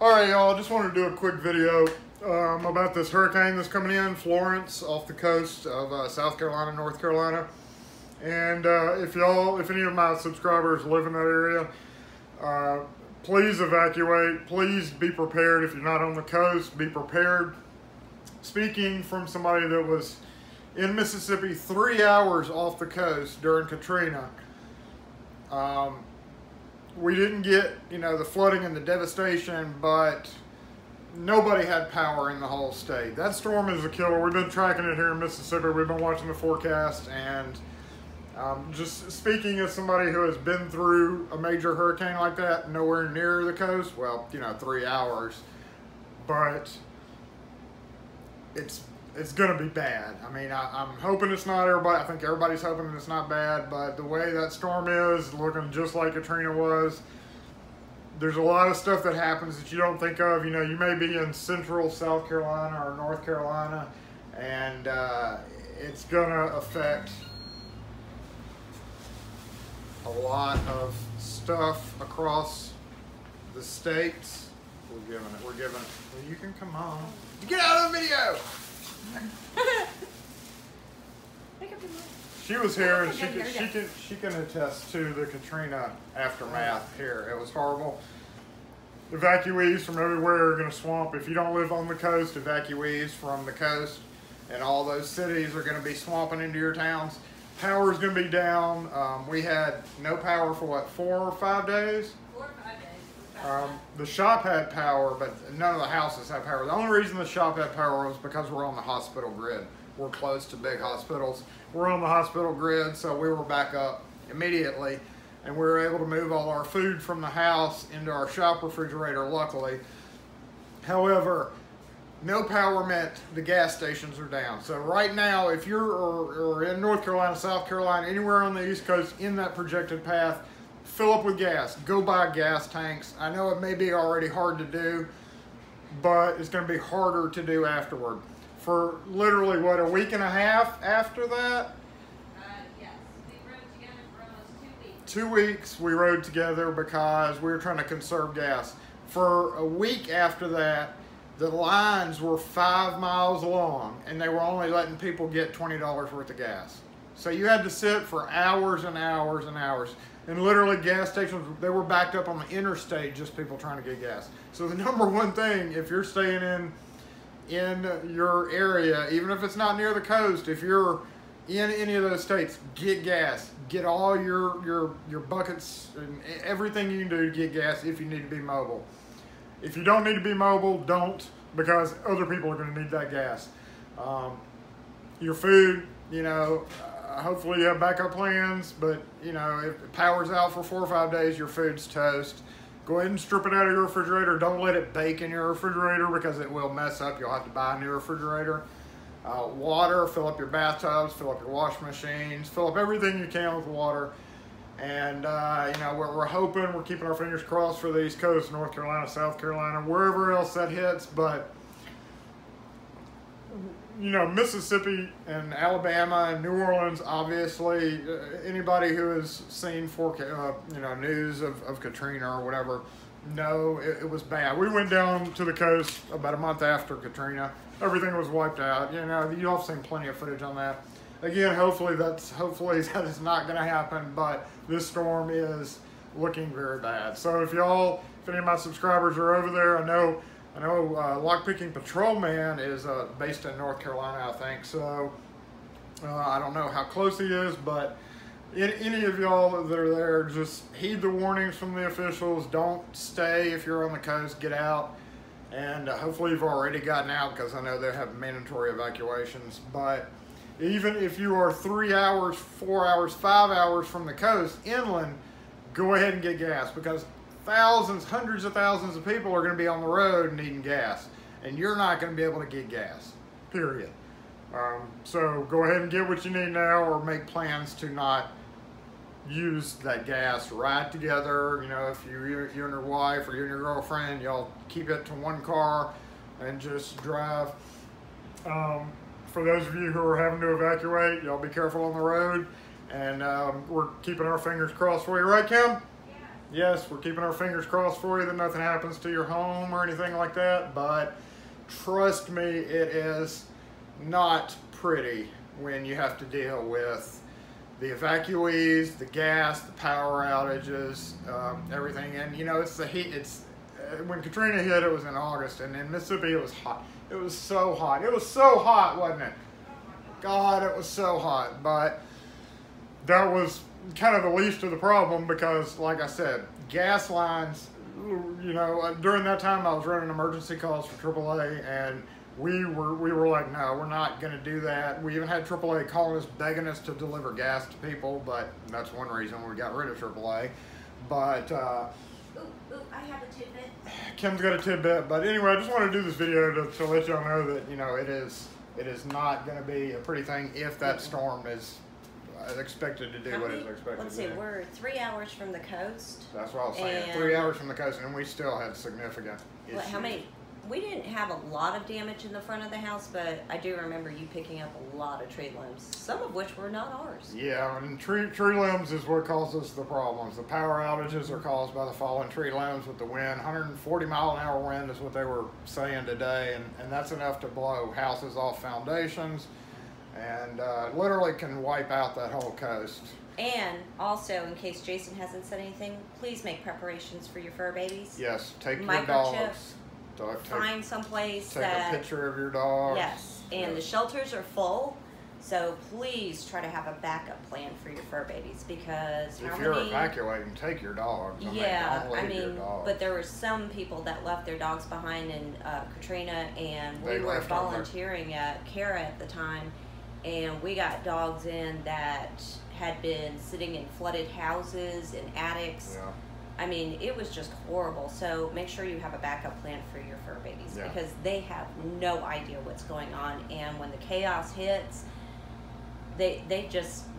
All right, y'all, just wanted to do a quick video about this hurricane that's coming in, Florence, off the coast of South Carolina, North Carolina. And if any of my subscribers live in that area, please evacuate. Please be prepared. If you're not on the coast, be prepared. Speaking from somebody that was in Mississippi 3 hours off the coast during Katrina, we didn't get, the flooding and the devastation, but nobody had power in the whole state. That storm is a killer. We've been tracking it here in Mississippi. We've been watching the forecast, and just speaking as somebody who has been through a major hurricane like that, nowhere near the coast, well, 3 hours, but it's going to be bad. I mean, I'm hoping it's not everybody. I think everybody's hoping it's not bad, but the way that storm is looking just like Katrina was, there's a lot of stuff that happens that you don't think of. You may be in central South Carolina or North Carolina, and it's going to affect a lot of stuff across the states. We're giving it. Well, you can come on. Get out of the video! She was here, and she can attest to the Katrina aftermath here. It was horrible. Evacuees from everywhere are going to swamp. If you don't live on the coast, evacuees from the coast and all those cities are going to be swamping into your towns. Power is going to be down. We had no power for what, 4 or 5 days? 4 or 5 days. The shop had power, but none of the houses had power. The only reason the shop had power was because we're on the hospital grid. We're close to big hospitals. We're on the hospital grid, so we were back up immediately, and we were able to move all our food from the house into our shop refrigerator, luckily. However, no power meant the gas stations are down. So right now, if you're in North Carolina, South Carolina, anywhere on the East Coast in that projected path, fill up with gas. Go buy gas tanks. I know it may be already hard to do, but it's going to be harder to do afterward. For literally, what, a week and a half after that? Yes. We rode together for almost 2 weeks. 2 weeks we rode together because we were trying to conserve gas. For a week after that, the lines were 5 miles long, and they were only letting people get $20 worth of gas. So you had to sit for hours and hours and hours. And literally gas stations, they were backed up on the interstate, just people trying to get gas. So the number one thing, if you're staying in your area, even if it's not near the coast, if you're in any of those states, get gas. Get all your buckets and everything you can do to get gas if you need to be mobile. If you don't need to be mobile, don't, because other people are going to need that gas. Your food, hopefully you have backup plans, but if power's out for 4 or 5 days, your food's toast. Go ahead and strip it out of your refrigerator. Don't let it bake in your refrigerator because it will mess up. You'll have to buy a new refrigerator. Water, fill up your bathtubs, fill up your wash machines, fill up everything you can with water. And we're hoping, we're keeping our fingers crossed for the East Coast, North Carolina, South Carolina, wherever else that hits, but Mississippi and Alabama and New Orleans, obviously, anybody who has seen news of Katrina or whatever, it was bad. We went down to the coast about a month after Katrina. Everything was wiped out. You've all seen plenty of footage on that. Again, hopefully that is not going to happen, but this storm is looking very bad. So if any of my subscribers are over there, I know Lockpicking Patrolman is based in North Carolina, I think. So I don't know how close he is, but any of y'all that are there, just heed the warnings from the officials. Don't stay if you're on the coast. Get out. And hopefully you've already gotten out, because I know they have mandatory evacuations. But even if you are 3 hours, 4 hours, 5 hours from the coast inland, go ahead and get gas, because thousands, hundreds of thousands of people are going to be on the road needing gas, and you're not going to be able to get gas, period. So go ahead and get what you need now, or make plans to not use that gas. Ride together. If you and your wife or you and your girlfriend, y'all keep it to one car and just drive. For those of you who are having to evacuate, y'all be careful on the road, and we're keeping our fingers crossed for you, right, Kim? Yeah. yes, we're keeping our fingers crossed for you that nothing happens to your home or anything like that, but trust me, it is not pretty when you have to deal with the evacuees, the gas, the power outages, everything. And you know, it's the heat. It's when Katrina hit, it was in August, and in Mississippi it was hot. It was so hot. It was so hot, wasn't it? God, it was so hot. But that was kind of the least of the problem because, like I said, gas lines, you know, during that time I was running emergency calls for AAA, and we were like, no, we're not going to do that. We even had AAA calling us, begging us to deliver gas to people, but that's one reason we got rid of AAA. But I have a tidbit. Kim's got a tidbit. But anyway, I just want to do this video to let y'all know that, you know, it is not going to be a pretty thing if that storm is expected to do what it's expected Let's to see, do. we're 3 hours from the coast. That's what I was saying. And 3 hours from the coast, and we still had significant issues. How many? We didn't have a lot of damage in the front of the house, but I do remember you picking up a lot of tree limbs, some of which were not ours. Yeah, and tree limbs is what causes the problems. The power outages are caused by the fallen tree limbs with the wind. 140 mile an hour wind is what they were saying today, and that's enough to blow houses off foundations and literally can wipe out that whole coast. And also, in case Jason hasn't said anything, please make preparations for your fur babies. Yes, take your Microchip. dogs. Find someplace take that... a picture of your dog. Yes, and the shelters are full, so please try to have a backup plan for your fur babies because if you're evacuating, take your dogs. Yeah, don't leave your dogs. but there were some people that left their dogs behind in Katrina, and we They were left on volunteering at Kara at the time, and we got dogs in that had been sitting in flooded houses and attics. Yeah. I mean, it was just horrible. So make sure you have a backup plan for your fur babies because they have no idea what's going on. And when the chaos hits, they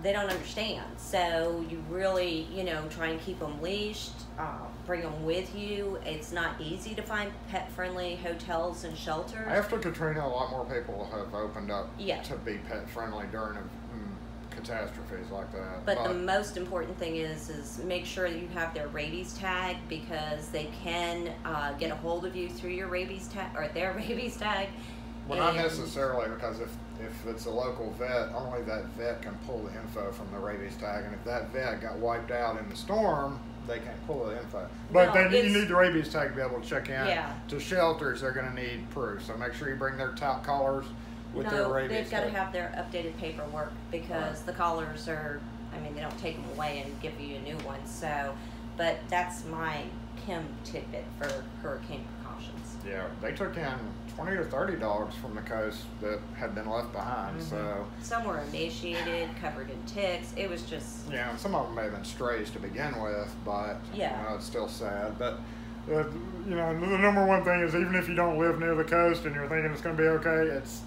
don't understand. So you really, you know, try and keep them leashed, bring them with you. It's not easy to find pet-friendly hotels and shelters. After Katrina, a lot more people have opened up Yeah. to be pet-friendly during catastrophes like that. But the most important thing is make sure you have their rabies tag because they can get a hold of you through your rabies tag or their rabies tag. Well, not necessarily, because if it's a local vet, only that vet can pull the info from the rabies tag, and if that vet got wiped out in the storm, they can't pull the info. But then you need the rabies tag to be able to check in. To shelters, they're going to need proof, so make sure you bring their top collars with their rabies they've got to tag. have their updated paperwork because the collars are, I mean, they don't take them away and give you a new one. So, but that's my Kim tidbit for hurricane precautions. Yeah, they took in 20 to 30 dogs from the coast that had been left behind. So some were emaciated, covered in ticks. It was just some of them may have been strays to begin with, but you know, it's still sad. But you know, the number one thing is even if you don't live near the coast and you're thinking it's going to be okay, it's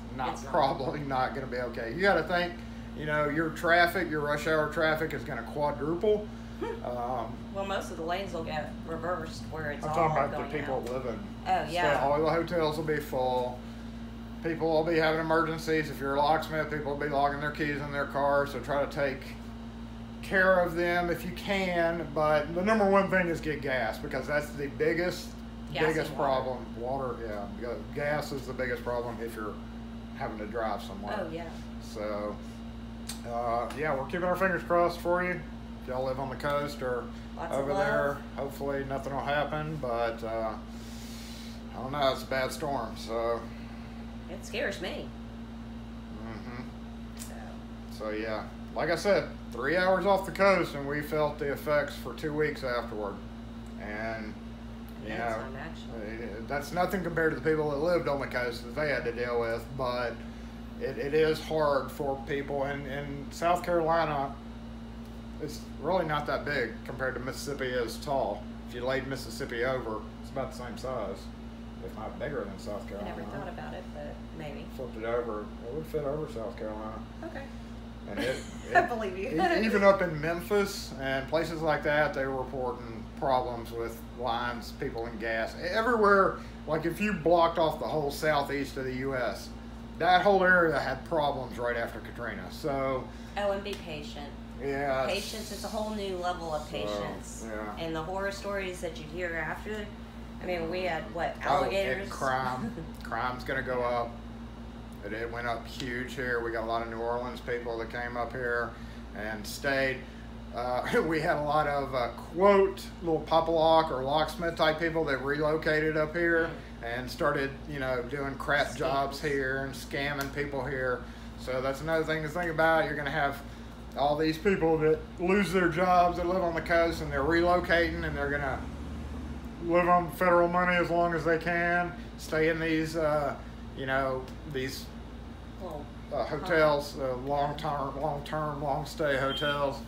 probably not going to be okay. You got to think, you know, your traffic, your rush hour traffic is going to quadruple. Well, most of the lanes will get reversed where it's I'm all talking about going the people out. that live in. Oh, yeah. All the hotels will be full. People will be having emergencies. If you're a locksmith, people will be logging their keys in their car, so try to take care of them if you can. But the number one thing is get gas, because that's the biggest problem. Water, gas is the biggest problem if you're having to drive somewhere. Oh, yeah. So, we're keeping our fingers crossed for you. If y'all live on the coast or over there, hopefully nothing will happen, but I don't know, it's a bad storm, so. It scares me. So yeah, like I said, 3 hours off the coast and we felt the effects for 2 weeks afterward. And, you know, that's nothing compared to the people that lived on the coast that they had to deal with, but it is hard for people. And in South Carolina, it's really not that big compared to Mississippi is tall. If you laid Mississippi over, it's about the same size, if not bigger than South Carolina. I never thought about it, but maybe. Flipped it over, it would fit over South Carolina. Okay. And I believe you. Even up in Memphis and places like that, they were reporting problems with lines, people in gas. Everywhere, like if you blocked off the whole southeast of the U.S., that whole area had problems right after Katrina. So. Oh, and be patient. Yeah. Patience. It's a whole new level of patience. Yeah. And the horror stories that you hear after. I mean, we had what, alligators? And crime's gonna go up. It went up huge here. We got a lot of New Orleans people that came up here and stayed. We had a lot of quote little pop lock or locksmith type people that relocated up here and started, you know, doing crap jobs here and scamming people here. So that's another thing to think about. You're gonna have all these people that lose their jobs that live on the coast, and they're relocating, and they're gonna live on federal money as long as they can, stay in these, you know, these hotels, long stay hotels.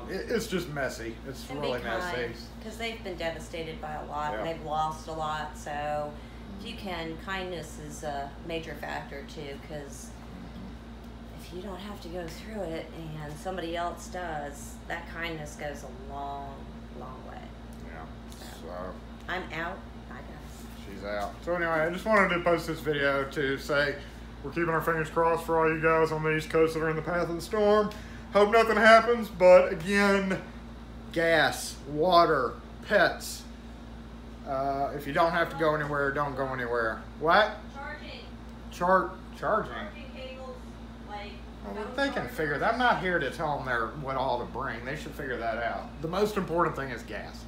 It's just messy. It's and really messy. Because they've been devastated by a lot. Yeah. And they've lost a lot. So if you can, kindness is a major factor too. Because if you don't have to go through it and somebody else does, that kindness goes a long, long way. Yeah. So I'm out. Bye, guys. she's out. So anyway, I just wanted to post this video to say we're keeping our fingers crossed for all you guys on the East Coast that are in the path of the storm. Hope nothing happens, but again, gas, water, pets. If you don't have to go anywhere, don't go anywhere. What? Charging. Charging. Charging cables, like. Well, they can figure that. I'm not here to tell them what all to bring. They should figure that out. The most important thing is gas.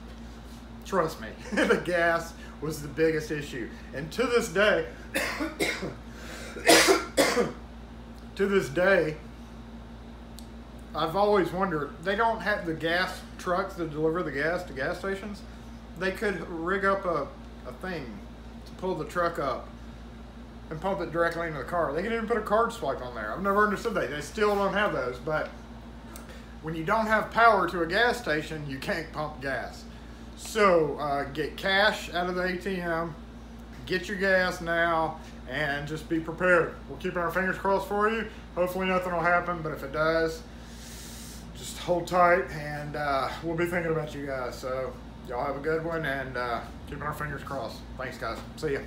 Trust me, the gas was the biggest issue. And to this day, I've always wondered, they don't have the gas trucks that deliver the gas to gas stations. They could rig up a thing to pull the truck up and pump it directly into the car. They can even put a card swipe on there. I've never understood that. They still don't have those, but when you don't have power to a gas station, you can't pump gas. So get cash out of the ATM, get your gas now, and just be prepared. We're keeping our fingers crossed for you. Hopefully nothing will happen, but if it does, just hold tight, and we'll be thinking about you guys. So y'all have a good one, and keeping our fingers crossed. Thanks, guys. See ya.